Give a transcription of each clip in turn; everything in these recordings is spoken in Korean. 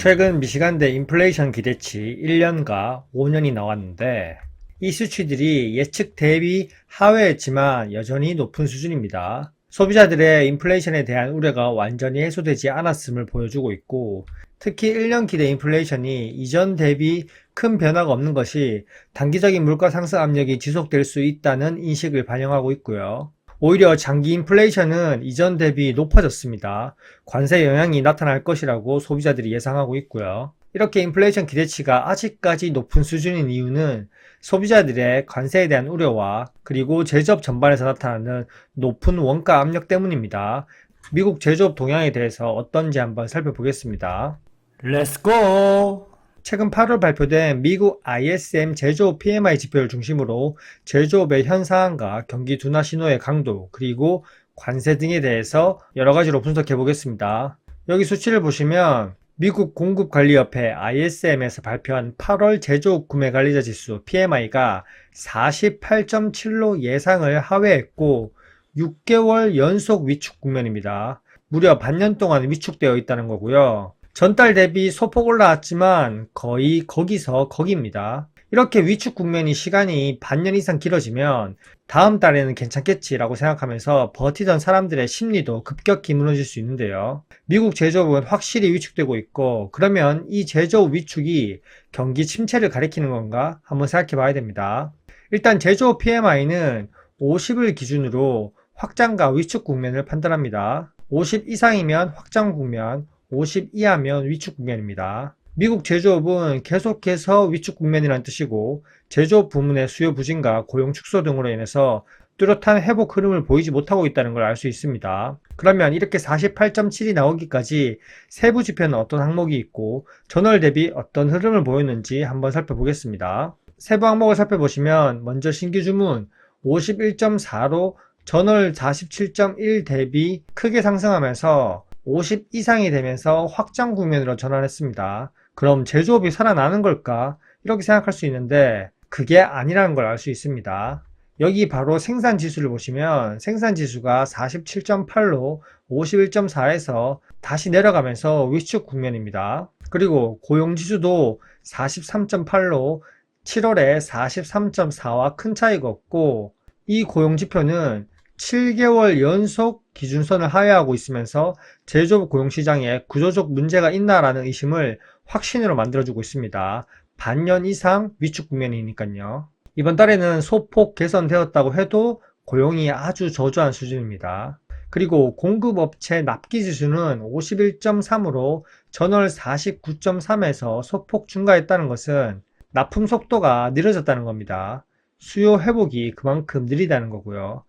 최근 미시간대 인플레이션 기대치 1년과 5년이 나왔는데 이 수치들이 예측 대비 하회했지만 여전히 높은 수준입니다. 소비자들의 인플레이션에 대한 우려가 완전히 해소되지 않았음을 보여주고 있고, 특히 1년 기대 인플레이션이 이전 대비 큰 변화가 없는 것이 단기적인 물가 상승 압력이 지속될 수 있다는 인식을 반영하고 있고요. 오히려 장기 인플레이션은 이전 대비 높아졌습니다. 관세 영향이 나타날 것이라고 소비자들이 예상하고 있고요. 이렇게 인플레이션 기대치가 아직까지 높은 수준인 이유는 소비자들의 관세에 대한 우려와 그리고 제조업 전반에서 나타나는 높은 원가 압력 때문입니다. 미국 제조업 동향에 대해서 어떤지 한번 살펴보겠습니다. 렛츠고! 최근 8월 발표된 미국 ISM 제조업 PMI 지표를 중심으로 제조업의 현 상황과 경기 둔화 신호의 강도, 그리고 관세 등에 대해서 여러 가지로 분석해 보겠습니다. 여기 수치를 보시면 미국 공급관리협회 ISM에서 발표한 8월 제조업 구매관리자 지수 PMI가 48.7로 예상을 하회했고 6개월 연속 위축 국면입니다. 무려 반년 동안 위축되어 있다는 거고요. 전달 대비 소폭 올라왔지만 거의 거기서 거기입니다. 이렇게 위축 국면이 시간이 반년 이상 길어지면 다음 달에는 괜찮겠지라고 생각하면서 버티던 사람들의 심리도 급격히 무너질 수 있는데요. 미국 제조업은 확실히 위축되고 있고, 그러면 이 제조업 위축이 경기 침체를 가리키는 건가 한번 생각해 봐야 됩니다. 일단 제조업 PMI는 50을 기준으로 확장과 위축 국면을 판단합니다. 50 이상이면 확장 국면, 50 이하면 위축 국면입니다. 미국 제조업은 계속해서 위축 국면이라는 뜻이고, 제조업 부문의 수요 부진과 고용 축소 등으로 인해서 뚜렷한 회복 흐름을 보이지 못하고 있다는 걸 알 수 있습니다. 그러면 이렇게 48.7이 나오기까지 세부 지표는 어떤 항목이 있고 전월 대비 어떤 흐름을 보였는지 한번 살펴보겠습니다. 세부 항목을 살펴보시면 먼저 신규 주문 51.4로 전월 47.1 대비 크게 상승하면서 50 이상이 되면서 확장 국면으로 전환했습니다. 그럼 제조업이 살아나는 걸까? 이렇게 생각할 수 있는데 그게 아니라는 걸 알 수 있습니다. 여기 바로 생산 지수를 보시면 생산 지수가 47.8로 51.4에서 다시 내려가면서 위축 국면입니다. 그리고 고용 지수도 43.8로 7월에 43.4와 큰 차이가 없고, 이 고용 지표는 7개월 연속 기준선을 하회하고 있으면서 제조업 고용시장에 구조적 문제가 있나라는 의심을 확신으로 만들어주고 있습니다. 반년 이상 위축 국면이니까요. 이번 달에는 소폭 개선되었다고 해도 고용이 아주 저조한 수준입니다. 그리고 공급업체 납기지수는 51.3으로 전월 49.3에서 소폭 증가했다는 것은 납품 속도가 느려졌다는 겁니다. 수요 회복이 그만큼 느리다는 거고요.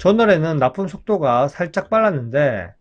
전월에는 납품 속도가 살짝 빨랐는데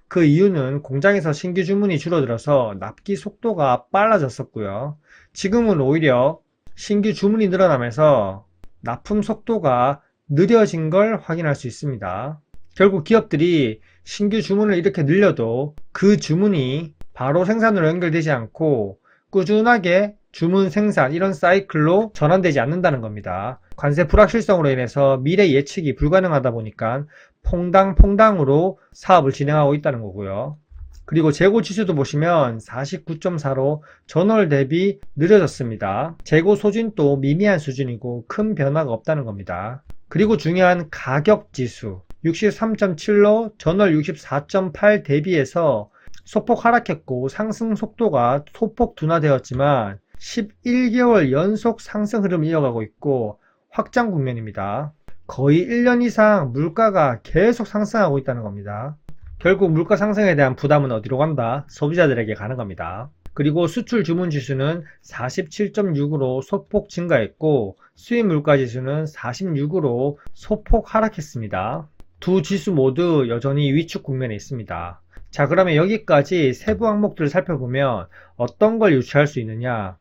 그 이유는 공장에서 신규 주문이 줄어들어서 납기 속도가 빨라졌었고요. 지금은 오히려 신규 주문이 늘어나면서 납품 속도가 느려진 걸 확인할 수 있습니다. 결국 기업들이 신규 주문을 이렇게 늘려도 그 주문이 바로 생산으로 연결되지 않고 꾸준하게 주문 생산 이런 사이클로 전환되지 않는다는 겁니다. 관세 불확실성으로 인해서 미래 예측이 불가능하다 보니까 퐁당퐁당으로 사업을 진행하고 있다는 거고요. 그리고 재고 지수도 보시면 49.4로 전월 대비 느려졌습니다. 재고 소진도 미미한 수준이고 큰 변화가 없다는 겁니다. 그리고 중요한 가격 지수 63.7로 전월 64.8 대비해서 소폭 하락했고 상승 속도가 소폭 둔화되었지만 11개월 연속 상승 흐름을 이어가고 있고 확장 국면입니다. 거의 1년 이상 물가가 계속 상승하고 있다는 겁니다. 결국 물가 상승에 대한 부담은 어디로 간다? 소비자들에게 가는 겁니다. 그리고 수출 주문 지수는 47.6으로 소폭 증가했고 수입 물가 지수는 46으로 소폭 하락했습니다. 두 지수 모두 여전히 위축 국면에 있습니다. 자, 그러면 여기까지 세부 항목들을 살펴보면 어떤 걸 유추할 수 있느냐?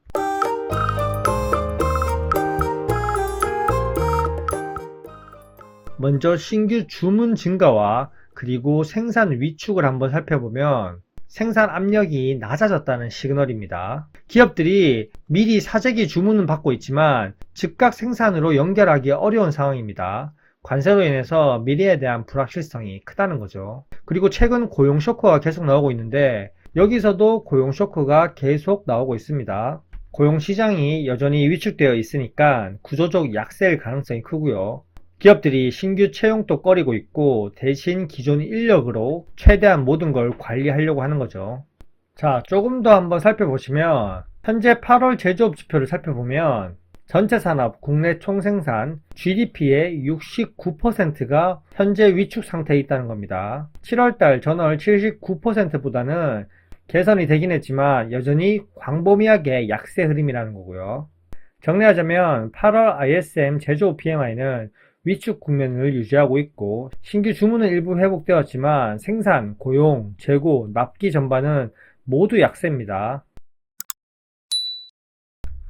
먼저 신규 주문 증가와 그리고 생산 위축을 한번 살펴보면 생산 압력이 낮아졌다는 시그널입니다. 기업들이 미리 사재기 주문은 받고 있지만 즉각 생산으로 연결하기 어려운 상황입니다. 관세로 인해서 미래에 대한 불확실성이 크다는 거죠. 그리고 최근 고용 쇼크가 계속 나오고 있는데 여기서도 고용 쇼크가 계속 나오고 있습니다. 고용 시장이 여전히 위축되어 있으니까 구조적 약세일 가능성이 크고요. 기업들이 신규 채용도 꺼리고 있고 대신 기존 인력으로 최대한 모든 걸 관리하려고 하는 거죠. 자, 조금 더 한번 살펴보시면 현재 8월 제조업 지표를 살펴보면 전체 산업 국내 총생산 GDP의 69%가 현재 위축 상태에 있다는 겁니다. 7월달 전월 79%보다는 개선이 되긴 했지만 여전히 광범위하게 약세 흐름이라는 거고요. 정리하자면 8월 ISM 제조업 PMI는 위축 국면을 유지하고 있고 신규 주문은 일부 회복되었지만 생산, 고용, 재고, 납기 전반은 모두 약세입니다.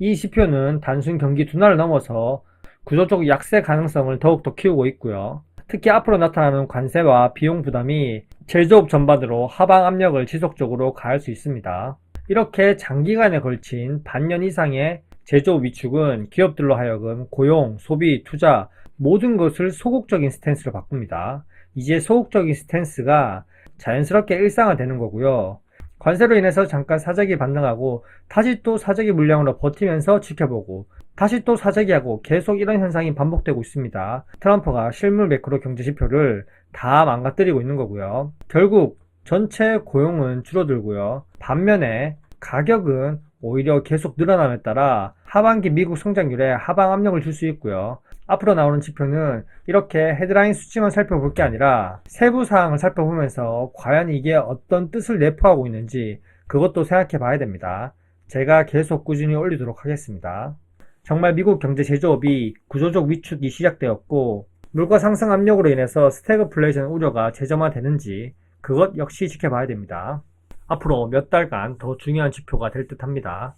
이 지표는 단순 경기 둔화를 넘어서 구조적 약세 가능성을 더욱더 키우고 있고요. 특히 앞으로 나타나는 관세와 비용 부담이 제조업 전반으로 하방 압력을 지속적으로 가할 수 있습니다. 이렇게 장기간에 걸친 반년 이상의 제조업 위축은 기업들로 하여금 고용, 소비, 투자 모든 것을 소극적인 스탠스로 바꿉니다. 이제 소극적인 스탠스가 자연스럽게 일상화되는 거고요. 관세로 인해서 잠깐 사재기 반등하고 다시 또 사재기 물량으로 버티면서 지켜보고 다시 또 사재기하고 계속 이런 현상이 반복되고 있습니다. 트럼프가 실물 매크로 경제 지표를 다 망가뜨리고 있는 거고요. 결국 전체 고용은 줄어들고요. 반면에 가격은 오히려 계속 늘어남에 따라 하반기 미국 성장률에 하방 압력을 줄 수 있고요. 앞으로 나오는 지표는 이렇게 헤드라인 수치만 살펴볼 게 아니라 세부 사항을 살펴보면서 과연 이게 어떤 뜻을 내포하고 있는지 그것도 생각해 봐야 됩니다. 제가 계속 꾸준히 올리도록 하겠습니다. 정말 미국 경제 제조업이 구조적 위축이 시작되었고 물가 상승 압력으로 인해서 스태그플레이션 우려가 재점화되는지 그것 역시 지켜봐야 됩니다. 앞으로 몇 달간 더 중요한 지표가 될 듯 합니다.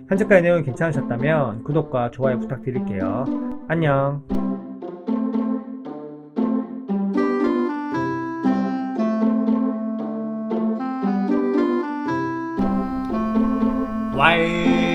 현재까지 내용이 괜찮으셨다면 구독과 좋아요 부탁드릴게요. 안녕. 와이